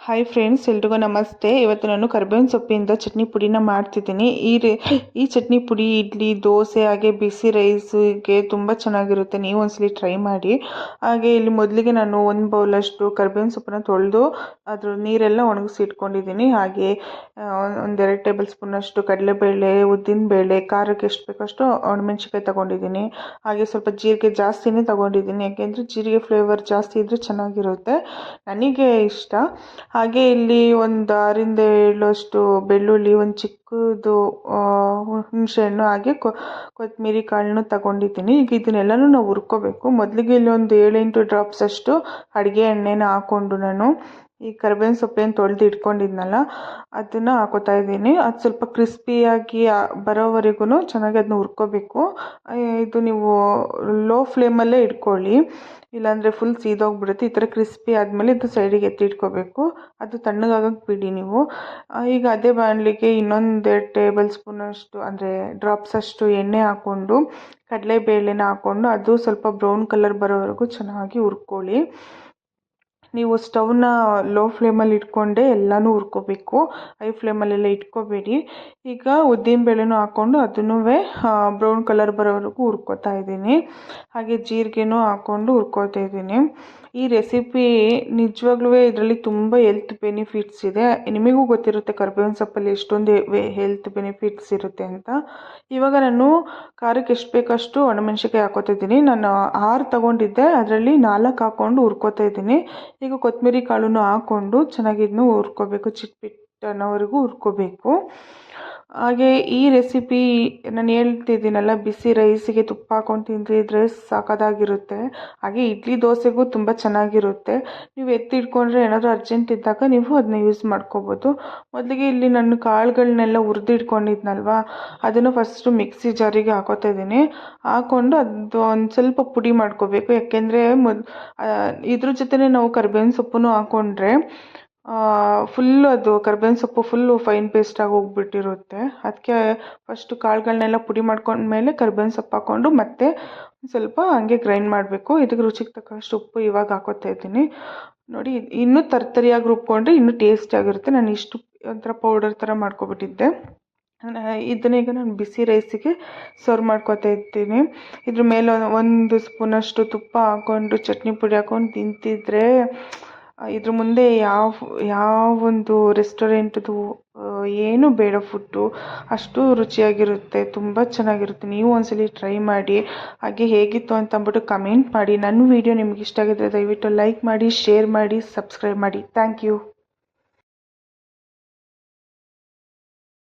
Hi friends, ಎಲ್ರಿಗೂ ನಮಸ್ತೆ. ಇವತ್ತು ನಾನು ಕರಿಬೇವಿನ ಸೊಪ್ಪಿಂದ ಚಟ್ನಿ ಪುಡಿನ ಮಾಡ್ತಿದ್ದೀನಿ. ಈ ಚಟ್ನಿ ಪುಡಿ ಇಡ್ಲಿ, ದೋಸೆ ಹಾಗೆ ಬಿಸಿ ರೈಸ್ಗೆ ತುಂಬ ಚೆನ್ನಾಗಿರುತ್ತೆ. ನೀವು ಒಂದ್ಸಲಿ ಟ್ರೈ ಮಾಡಿ. ಹಾಗೆ ಇಲ್ಲಿ ಮೊದಲಿಗೆ ನಾನು 1 ಬೌಲಷ್ಟು ಕರಿಬೇವಿನ ಸೊಪ್ಪನ್ನ ತೊಳೆದು ಅದ್ರ ನೀರೆಲ್ಲ ಒಣಗಿಸಿ ಇಟ್ಕೊಂಡಿದ್ದೀನಿ. ಹಾಗೆ 1-2 ಟೇಬಲ್ ಸ್ಪೂನಷ್ಟು ಕಡಲೆಬೇಳೆ, ಉದ್ದಿನಬೇಳೆ, ಖಾರಕ್ಕೆ ಎಷ್ಟು ಬೇಕಷ್ಟು ಒಣಮೆಣ್ಸಿಕಾಯಿ ತೊಗೊಂಡಿದ್ದೀನಿ. ಹಾಗೆ ಸ್ವಲ್ಪ ಜೀರಿಗೆ ಜಾಸ್ತಿನೇ ತೊಗೊಂಡಿದ್ದೀನಿ, ಯಾಕೆಂದರೆ ಜೀರಿಗೆ ಫ್ಲೇವರ್ ಜಾಸ್ತಿ ಇದ್ದರೆ ಚೆನ್ನಾಗಿರುತ್ತೆ, ನನಗೆ ಇಷ್ಟ. ಹಾಗೆ ಇಲ್ಲಿ ಒಂದು 6-7 ಅಷ್ಟು ಬೆಳ್ಳುಳ್ಳಿ, ಒಂದು ಚಿಕ್ಕದು ಹುಣಸೆಹಣ್ಣು, ಹಾಗೆ ಕೊತ್ತಂಬರಿ ಕಾಳನ್ನು ತಗೊಂಡಿದ್ದೀನಿ. ಈಗ ಇದನ್ನೆಲ್ಲನೂ ನಾವು ಹುರ್ಕೋಬೇಕು. ಮೊದಲಿಗೆ ಇಲ್ಲಿ ಒಂದು 7-8 ಡ್ರಾಪ್ಸ್ ಅಷ್ಟು ಅಡುಗೆ ಎಣ್ಣೆನ ಹಾಕ್ಕೊಂಡು ನಾನು ಈ ಕರಿಬೇವಿನ ಸೊಪ್ಪೇನು ತೊಳೆದು ಇಟ್ಕೊಂಡಿದ್ನಲ್ಲ ಅದನ್ನು ಹಾಕೋತಾ ಇದ್ದೀನಿ. ಅದು ಸ್ವಲ್ಪ ಕ್ರಿಸ್ಪಿಯಾಗಿ ಬರೋವರೆಗೂ ಚೆನ್ನಾಗಿ ಅದನ್ನ ಹುರ್ಕೋಬೇಕು. ಇದು ನೀವು ಲೋ ಫ್ಲೇಮಲ್ಲೇ ಇಟ್ಕೊಳ್ಳಿ, ಇಲ್ಲಾಂದರೆ ಫುಲ್ ಸೀದೋಗ್ಬಿಡುತ್ತೆ. ಈ ಥರ ಕ್ರಿಸ್ಪಿ ಆದಮೇಲೆ ಇದು ಸೈಡಿಗೆ ಎತ್ತಿಟ್ಕೋಬೇಕು. ಅದು ತಣ್ಣಗಾಗಕ್ಕೆ ಬಿಡಿ ನೀವು. ಈಗ ಅದೇ ಬಾಣಲಿಗೆ ಇನ್ನೊಂದು 2 ಟೇಬಲ್ ಸ್ಪೂನಷ್ಟು ಅಂದರೆ ಡ್ರಾಪ್ಸಷ್ಟು ಎಣ್ಣೆ ಹಾಕ್ಕೊಂಡು ಕಡಲೆಬೇಳೆನ ಹಾಕ್ಕೊಂಡು ಅದು ಸ್ವಲ್ಪ ಬ್ರೌನ್ ಕಲರ್ ಬರೋವರೆಗೂ ಚೆನ್ನಾಗಿ ಹುರ್ಕೊಳ್ಳಿ. ನೀವು ಸ್ಟವ್ನ ಲೋ ಫ್ಲೇಮಲ್ಲಿ ಇಟ್ಕೊಂಡೆ ಎಲ್ಲನೂ ಹುರ್ಕೋಬೇಕು, ಹೈ ಫ್ಲೇಮಲ್ಲೆಲ್ಲ ಇಟ್ಕೋಬೇಡಿ. ಈಗ ಉದ್ದಿನಬೇಳೆನೂ ಹಾಕ್ಕೊಂಡು ಅದನ್ನೂ ಬ್ರೌನ್ ಕಲರ್ ಬರೋವರೆಗೂ ಹುರ್ಕೋತಾ ಇದ್ದೀನಿ. ಹಾಗೆ ಜೀರಿಗೆನೂ ಹಾಕ್ಕೊಂಡು ಹುರ್ಕೋತಾ ಇದ್ದೀನಿ. ಈ ರೆಸಿಪಿ ನಿಜವಾಗ್ಲೂ ಇದರಲ್ಲಿ ತುಂಬ ಹೆಲ್ತ್ ಬೆನಿಫಿಟ್ಸ್ ಇದೆ. ನಿಮಗೂ ಗೊತ್ತಿರುತ್ತೆ ಕರಿಬೇವಿನ ಸೊಪ್ಪಲ್ಲಿ ಎಷ್ಟೊಂದು ಹೆಲ್ತ್ ಬೆನಿಫಿಟ್ಸ್ ಇರುತ್ತೆ ಅಂತ. ಇವಾಗ ನಾನು ಖಾರಕ್ಕೆ ಎಷ್ಟು ಬೇಕಷ್ಟು ಒಣಮೆಣ್ಸಿಕಾಯಿ ಹಾಕೋತಾ ಇದ್ದೀನಿ. ನಾನು 6 ತೊಗೊಂಡಿದ್ದೆ, ಅದರಲ್ಲಿ 4 ಹಾಕ್ಕೊಂಡು ಹುರ್ಕೋತಾ ಇದ್ದೀನಿ. ಈಗ ಕೊತ್ತಂಬರಿ ಕಾಳನ್ನು ಹಾಕ್ಕೊಂಡು ಚೆನ್ನಾಗಿ ಇದನ್ನು ಹುರ್ಕೋಬೇಕು, ಚಿಟ್ಪಿಟ್ಟನವರೆಗೂ ಹುರ್ಕೋಬೇಕು. ಹಾಗೆ ಈ ರೆಸಿಪಿ ನಾನು ಹೇಳ್ತಿದ್ದೀನಲ್ಲ, ಬಿಸಿ ರೈಸಿಗೆ ತುಪ್ಪ ಹಾಕ್ಕೊಂಡು ತಿಂದಿದ್ರೆ ಸಾಕಾಗಿರುತ್ತೆ. ಹಾಗೆ ಇಡ್ಲಿ ದೋಸೆಗೂ ತುಂಬ ಚೆನ್ನಾಗಿರುತ್ತೆ. ನೀವು ಎತ್ತಿಟ್ಕೊಂಡ್ರೆ ಏನಾದರೂ ಅರ್ಜೆಂಟ್ ಇದ್ದಾಗ ನೀವು ಅದನ್ನ ಯೂಸ್ ಮಾಡ್ಕೋಬೋದು. ಮೊದಲಿಗೆ ಇಲ್ಲಿ ನಾನು ಕಾಳುಗಳನ್ನೆಲ್ಲ ಹುರಿದಿಟ್ಕೊಂಡಿದ್ನಲ್ವ, ಅದನ್ನು ಫಸ್ಟು ಮಿಕ್ಸಿ ಜಾರಿಗೆ ಹಾಕೋತಾ ಇದ್ದೀನಿ. ಹಾಕ್ಕೊಂಡು ಅದು ಒಂದು ಸ್ವಲ್ಪ ಪುಡಿ ಮಾಡ್ಕೋಬೇಕು, ಯಾಕೆಂದರೆ ಇದ್ರ ಜೊತೆನೇ ನಾವು ಕರಿಬೇವಿನ ಸೊಪ್ಪನ್ನು ಹಾಕ್ಕೊಂಡ್ರೆ ಫುಲ್ಲು ಅದು ಕರಿಬೇವಿನ ಸೊಪ್ಪು ಫುಲ್ಲು ಫೈನ್ ಪೇಸ್ಟಾಗಿ ಹೋಗ್ಬಿಟ್ಟಿರುತ್ತೆ. ಅದಕ್ಕೆ ಫಸ್ಟು ಕಾಳುಗಳನ್ನೆಲ್ಲ ಪುಡಿ ಮಾಡ್ಕೊಂಡ್ಮೇಲೆ ಕರಿಬೇವಿನ ಸೊಪ್ಪು ಹಾಕ್ಕೊಂಡು ಮತ್ತೆ ಸ್ವಲ್ಪ ಹಂಗೆ ಗ್ರೈಂಡ್ ಮಾಡಬೇಕು. ಇದಕ್ಕೆ ರುಚಿಗೆ ತಕ್ಕಷ್ಟು ಉಪ್ಪು ಇವಾಗ ಹಾಕೋತಾ ಇದ್ದೀನಿ. ನೋಡಿ, ಇನ್ನೂ ತರಿಯಾಗಿ ರುಬ್ಕೊಂಡ್ರೆ ಇನ್ನೂ ಟೇಸ್ಟಿಯಾಗಿರುತ್ತೆ. ನಾನು ಇಷ್ಟು ಒಂಥರ ಪೌಡರ್ ಥರ ಮಾಡ್ಕೊಬಿಟ್ಟಿದ್ದೆ. ಇದನ್ನೀಗ ನಾನು ಬಿಸಿ ರೈಸಿಗೆ ಸರ್ವ್ ಮಾಡ್ಕೊತಾ ಇದ್ದೀನಿ. ಇದ್ರ ಮೇಲೆ 1 ಸ್ಪೂನಷ್ಟು ತುಪ್ಪ ಹಾಕ್ಕೊಂಡು ಚಟ್ನಿ ಪುಡಿ ಹಾಕ್ಕೊಂಡು ತಿಂತಿದ್ರೆ ಇದ್ರ ಮುಂದೆ ಯಾವೊಂದು ರೆಸ್ಟೋರೆಂಟ್ದು ಏನೂ ಬೇಡ, ಫುಡ್ಡು ಅಷ್ಟು ರುಚಿಯಾಗಿರುತ್ತೆ, ತುಂಬ ಚೆನ್ನಾಗಿರುತ್ತೆ. ನೀವು ಒಂದ್ಸಲಿ ಟ್ರೈ ಮಾಡಿ. ಹಾಗೆ ಹೇಗಿತ್ತು ಅಂತ ಅಂದ್ಬಿಟ್ಟು ಕಮೆಂಟ್ ಮಾಡಿ. ನನ್ನ ವಿಡಿಯೋ ನಿಮ್ಗೆ ಇಷ್ಟ ಆಗಿದ್ರೆ ದಯವಿಟ್ಟು ಲೈಕ್ ಮಾಡಿ, ಶೇರ್ ಮಾಡಿ, ಸಬ್ಸ್ಕ್ರೈಬ್ ಮಾಡಿ. Thank you.